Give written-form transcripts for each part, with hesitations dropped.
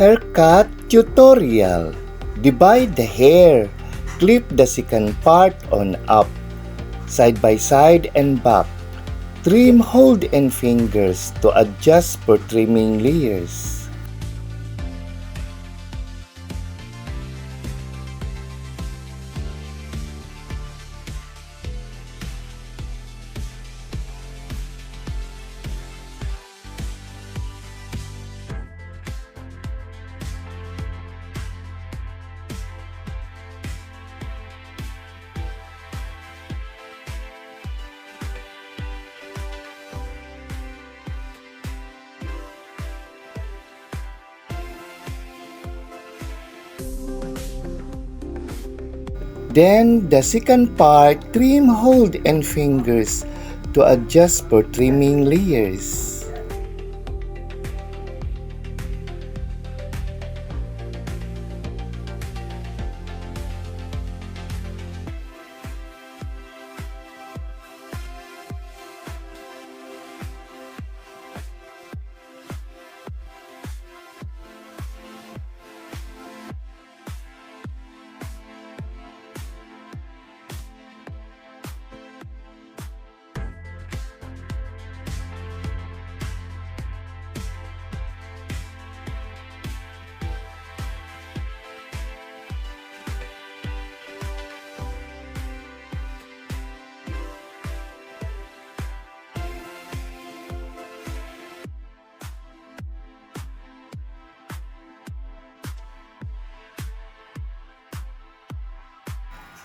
Haircut tutorial. Divide the hair. Clip the second part on up, side by side and back. Trim hold and fingers to adjust for trimming layers. Then, the second part, trim hold and fingers to adjust for trimming layers.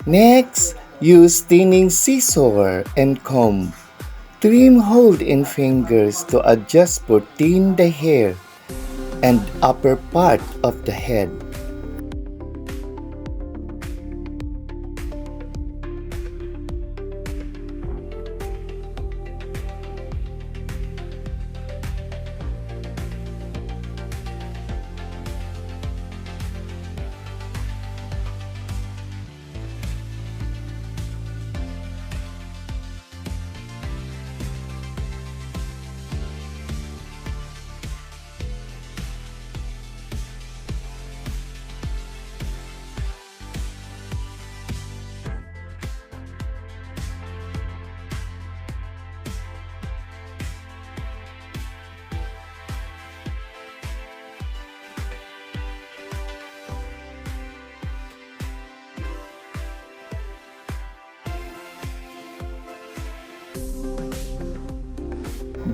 Next, use thinning scissor and comb. Trim hold in fingers to adjust for thin the hair and upper part of the head.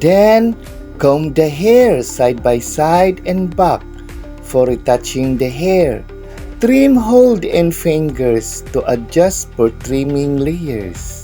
Then, comb the hair side by side and back for retouching the hair. Trim hold and fingers to adjust for trimming layers.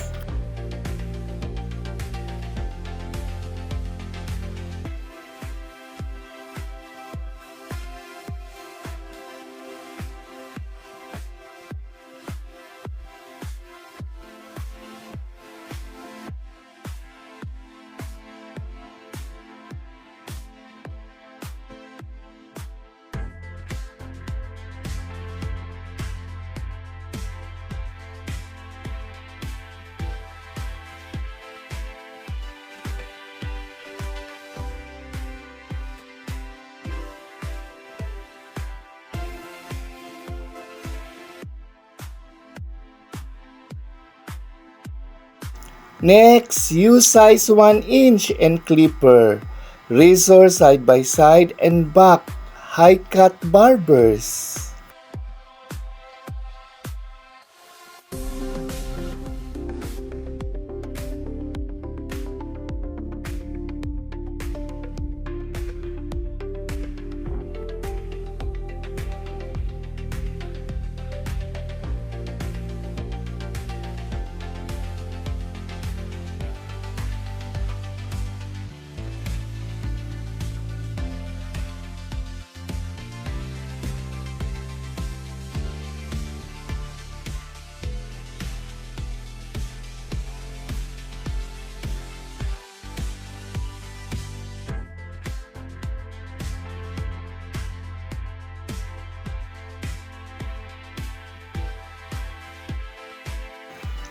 Next, use size 1 inch and clipper. Razor side by side and back. High cut barbers.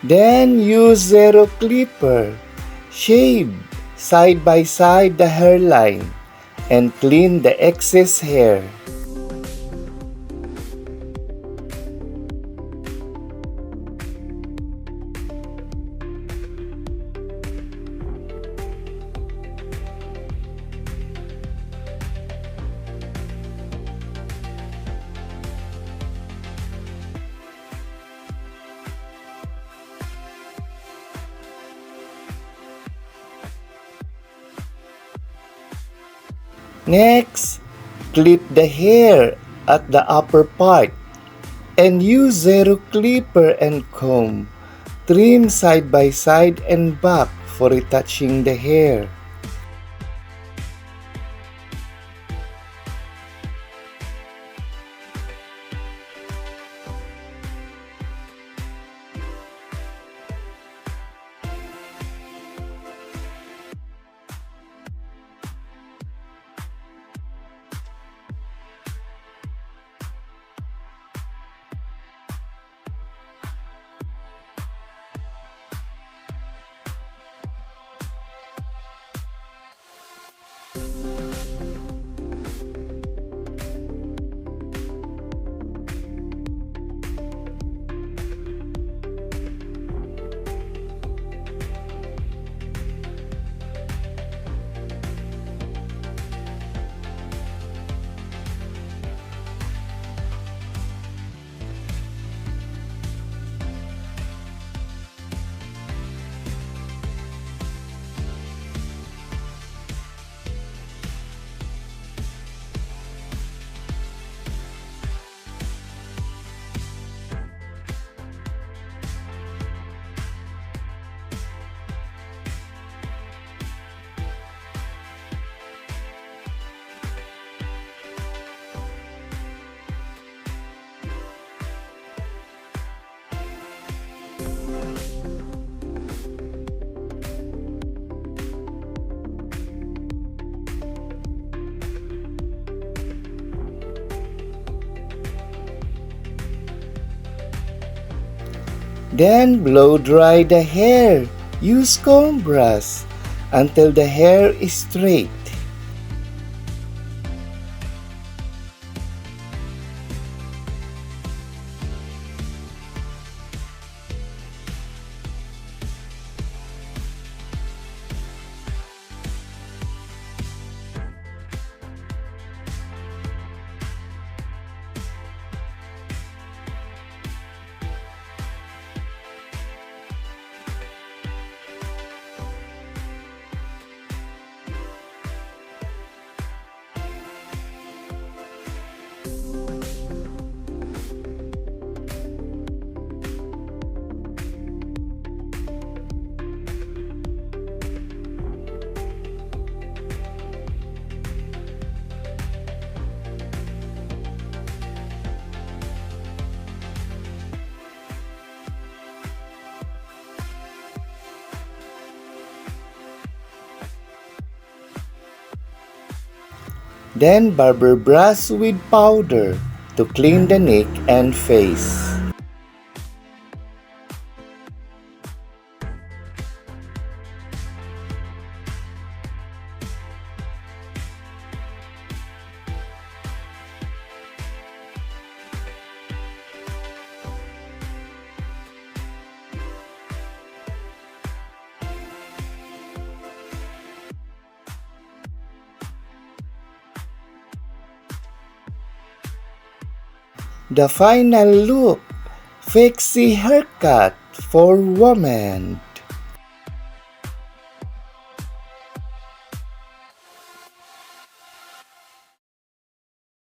Then use zero clipper. Shave side by side the hairline and clean the excess hair. Next, clip the hair at the upper part and use zero clipper and comb. Trim side by side and back for retouching the hair. Then blow dry the hair. Use comb brush until the hair is straight. Then barber brush with powder to clean the neck and face. The final look, PIXIE haircut for women.